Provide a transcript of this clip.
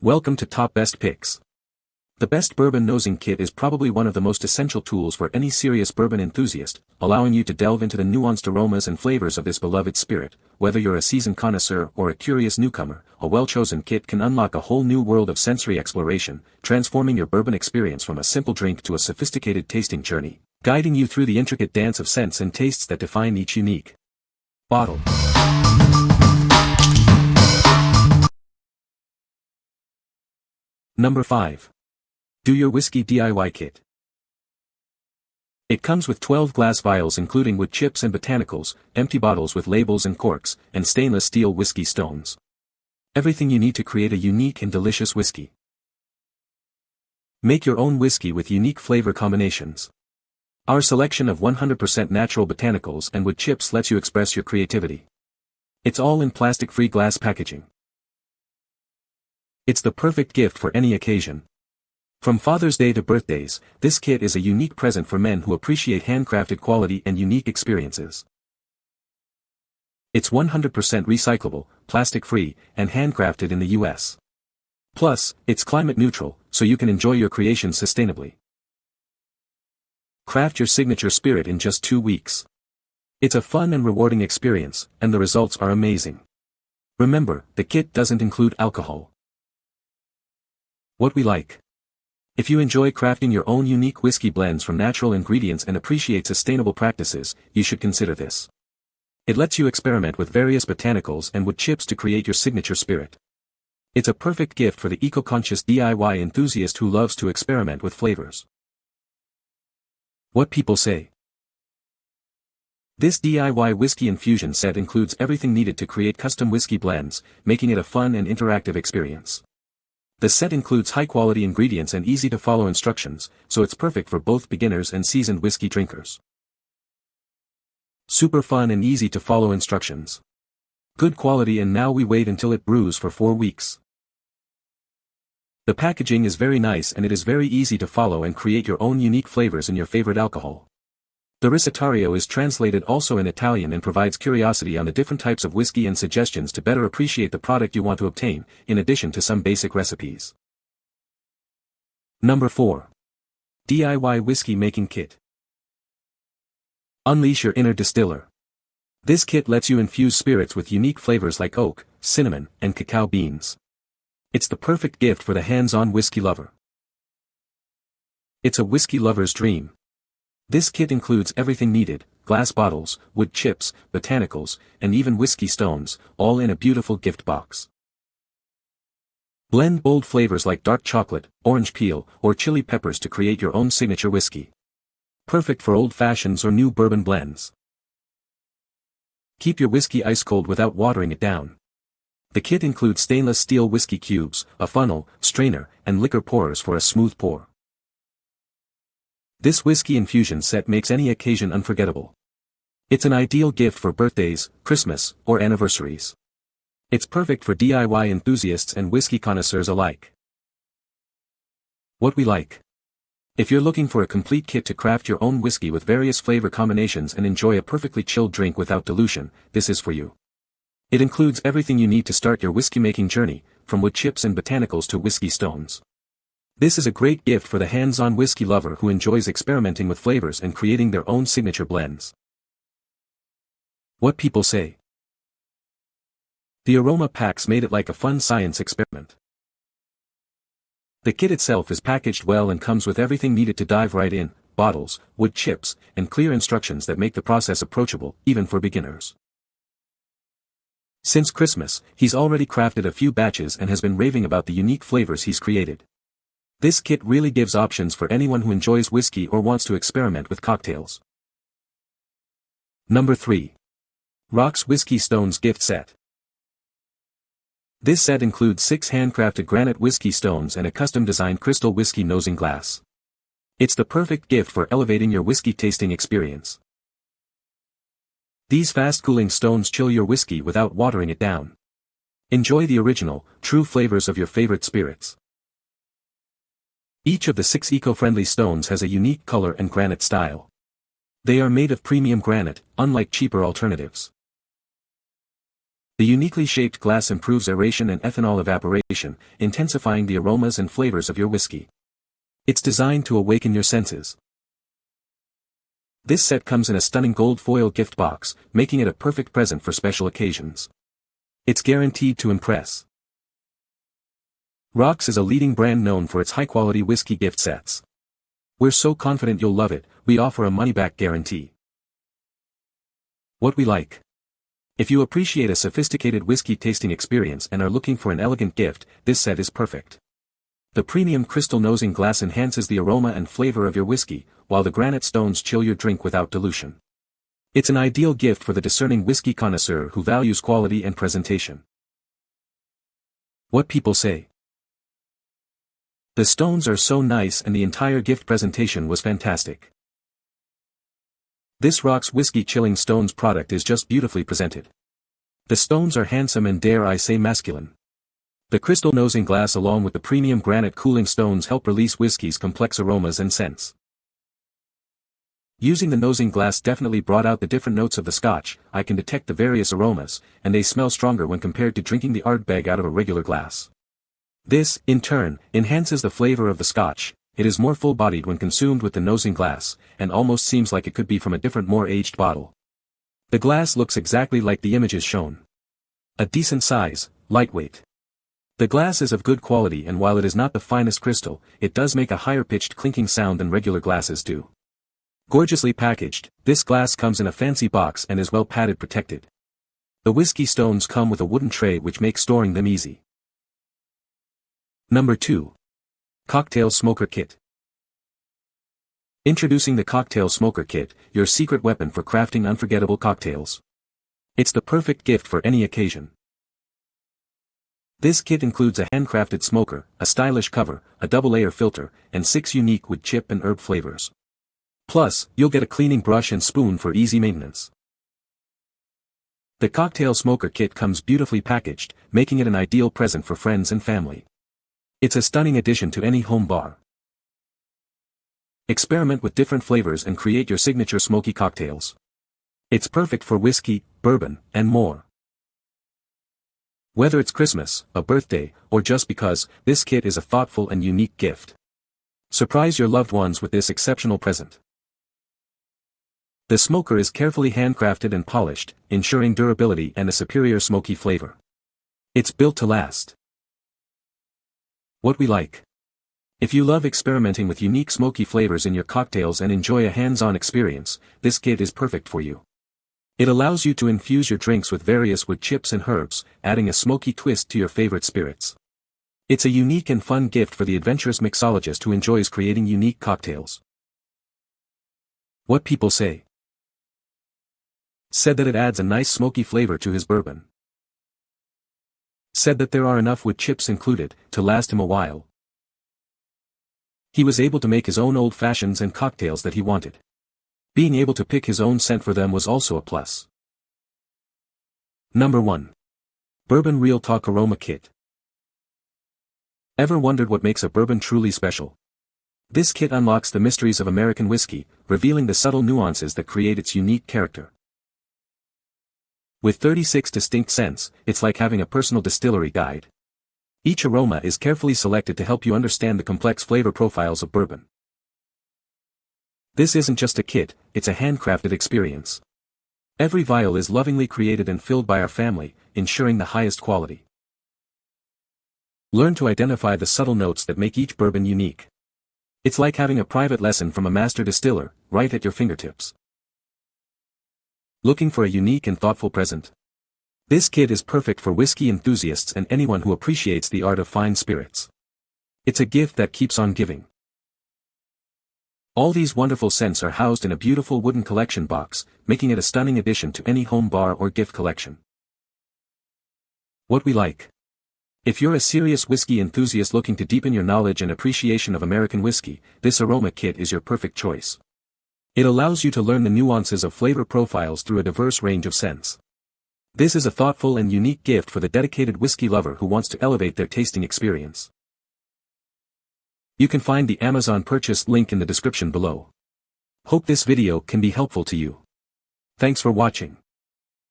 Welcome to Top Best Picks. The Best Bourbon Nosing Kit is probably one of the most essential tools for any serious bourbon enthusiast, allowing you to delve into the nuanced aromas and flavors of this beloved spirit. Whether you're a seasoned connoisseur or a curious newcomer, a well-chosen kit can unlock a whole new world of sensory exploration, transforming your bourbon experience from a simple drink to a sophisticated tasting journey, guiding you through the intricate dance of scents and tastes that define each unique bottle. Number 5. Your Whisky DIY Kit. It comes with 12 glass vials including wood chips and botanicals, empty bottles with labels and corks, and stainless steel whiskey stones. Everything you need to create a unique and delicious whiskey. Make your own whiskey with unique flavor combinations. Our selection of 100% natural botanicals and wood chips lets you express your creativity. It's all in plastic-free glass packaging. It's the perfect gift for any occasion. From Father's Day to birthdays, this kit is a unique present for men who appreciate handcrafted quality and unique experiences. It's 100% recyclable, plastic-free, and handcrafted in the US. Plus, it's climate neutral, so you can enjoy your creations sustainably. Craft your signature spirit in just 2 weeks. It's a fun and rewarding experience, and the results are amazing. Remember, the kit doesn't include alcohol. What we like. If you enjoy crafting your own unique whiskey blends from natural ingredients and appreciate sustainable practices, you should consider this. It lets you experiment with various botanicals and wood chips to create your signature spirit. It's a perfect gift for the eco-conscious DIY enthusiast who loves to experiment with flavors. What people say. This DIY whiskey infusion set includes everything needed to create custom whiskey blends, making it a fun and interactive experience. The set includes high-quality ingredients and easy-to-follow instructions, so it's perfect for both beginners and seasoned whiskey drinkers. Super fun and easy-to-follow instructions. Good quality, and now we wait until it brews for 4 weeks. The packaging is very nice and it is very easy to follow and create your own unique flavors in your favorite alcohol. The recetario is translated also in Italian and provides curiosity on the different types of whiskey and suggestions to better appreciate the product you want to obtain, in addition to some basic recipes. Number 4. DIY Whiskey Making Kit. Unleash your inner distiller. This kit lets you infuse spirits with unique flavors like oak, cinnamon, and cacao beans. It's the perfect gift for the hands-on whiskey lover. It's a whiskey lover's dream. This kit includes everything needed: glass bottles, wood chips, botanicals, and even whiskey stones, all in a beautiful gift box. Blend bold flavors like dark chocolate, orange peel, or chili peppers to create your own signature whiskey. Perfect for old fashions or new bourbon blends. Keep your whiskey ice cold without watering it down. The kit includes stainless steel whiskey cubes, a funnel, strainer, and liquor pourers for a smooth pour. This whiskey infusion set makes any occasion unforgettable. It's an ideal gift for birthdays, Christmas, or anniversaries. It's perfect for DIY enthusiasts and whiskey connoisseurs alike. What we like. If you're looking for a complete kit to craft your own whiskey with various flavor combinations and enjoy a perfectly chilled drink without dilution, this is for you. It includes everything you need to start your whiskey-making journey, from wood chips and botanicals to whiskey stones. This is a great gift for the hands-on whiskey lover who enjoys experimenting with flavors and creating their own signature blends. What people say. The Aroma packs made it like a fun science experiment. The kit itself is packaged well and comes with everything needed to dive right in: bottles, wood chips, and clear instructions that make the process approachable, even for beginners. Since Christmas, he's already crafted a few batches and has been raving about the unique flavors he's created. This kit really gives options for anyone who enjoys whiskey or wants to experiment with cocktails. Number 3. Rock's Whiskey Stones Gift Set. This set includes 6 handcrafted granite whiskey stones and a custom-designed crystal whiskey nosing glass. It's the perfect gift for elevating your whiskey tasting experience. These fast-cooling stones chill your whiskey without watering it down. Enjoy the original, true flavors of your favorite spirits. Each of the 6 eco-friendly stones has a unique color and granite style. They are made of premium granite, unlike cheaper alternatives. The uniquely shaped glass improves aeration and ethanol evaporation, intensifying the aromas and flavors of your whiskey. It's designed to awaken your senses. This set comes in a stunning gold foil gift box, making it a perfect present for special occasions. It's guaranteed to impress. Rocks is a leading brand known for its high-quality whiskey gift sets. We're so confident you'll love it, we offer a money-back guarantee. What we like. If you appreciate a sophisticated whiskey tasting experience and are looking for an elegant gift, this set is perfect. The premium crystal nosing glass enhances the aroma and flavor of your whiskey, while the granite stones chill your drink without dilution. It's an ideal gift for the discerning whiskey connoisseur who values quality and presentation. What people say. The stones are so nice and the entire gift presentation was fantastic. This Rocks Whiskey Chilling Stones product is just beautifully presented. The stones are handsome and dare I say masculine. The crystal nosing glass along with the premium granite cooling stones help release whiskey's complex aromas and scents. Using the nosing glass definitely brought out the different notes of the scotch. I can detect the various aromas, and they smell stronger when compared to drinking the Ardbeg out of a regular glass. This, in turn, enhances the flavor of the scotch. It is more full-bodied when consumed with the nosing glass, and almost seems like it could be from a different more aged bottle. The glass looks exactly like the images shown. A decent size, lightweight. The glass is of good quality and while it is not the finest crystal, it does make a higher-pitched clinking sound than regular glasses do. Gorgeously packaged, this glass comes in a fancy box and is well padded protected. The whiskey stones come with a wooden tray which makes storing them easy. Number 2. Cocktail Smoker Kit. Introducing the Cocktail Smoker Kit, your secret weapon for crafting unforgettable cocktails. It's the perfect gift for any occasion. This kit includes a handcrafted smoker, a stylish cover, a double-layer filter, and 6 unique wood chip and herb flavors. Plus, you'll get a cleaning brush and spoon for easy maintenance. The Cocktail Smoker Kit comes beautifully packaged, making it an ideal present for friends and family. It's a stunning addition to any home bar. Experiment with different flavors and create your signature smoky cocktails. It's perfect for whiskey, bourbon, and more. Whether it's Christmas, a birthday, or just because, this kit is a thoughtful and unique gift. Surprise your loved ones with this exceptional present. The smoker is carefully handcrafted and polished, ensuring durability and a superior smoky flavor. It's built to last. What we like. If you love experimenting with unique smoky flavors in your cocktails and enjoy a hands-on experience, this kit is perfect for you. It allows you to infuse your drinks with various wood chips and herbs, adding a smoky twist to your favorite spirits. It's a unique and fun gift for the adventurous mixologist who enjoys creating unique cocktails. What people say. Said that it adds a nice smoky flavor to his bourbon. Said that there are enough wood chips included to last him a while. He was able to make his own old fashions and cocktails that he wanted. Being able to pick his own scent for them was also a plus. Number 1. Bourbon Real Talk Aroma Kit. Ever wondered what makes a bourbon truly special? This kit unlocks the mysteries of American whiskey, revealing the subtle nuances that create its unique character. With 36 distinct scents, it's like having a personal distillery guide. Each aroma is carefully selected to help you understand the complex flavor profiles of bourbon. This isn't just a kit, it's a handcrafted experience. Every vial is lovingly created and filled by our family, ensuring the highest quality. Learn to identify the subtle notes that make each bourbon unique. It's like having a private lesson from a master distiller, right at your fingertips. Looking for a unique and thoughtful present? This kit is perfect for whiskey enthusiasts and anyone who appreciates the art of fine spirits. It's a gift that keeps on giving. All these wonderful scents are housed in a beautiful wooden collection box, making it a stunning addition to any home bar or gift collection. What we like. If you're a serious whiskey enthusiast looking to deepen your knowledge and appreciation of American whiskey, this Aroma kit is your perfect choice. It allows you to learn the nuances of flavor profiles through a diverse range of scents. This is a thoughtful and unique gift for the dedicated whiskey lover who wants to elevate their tasting experience. You can find the Amazon purchase link in the description below. Hope this video can be helpful to you. Thanks for watching.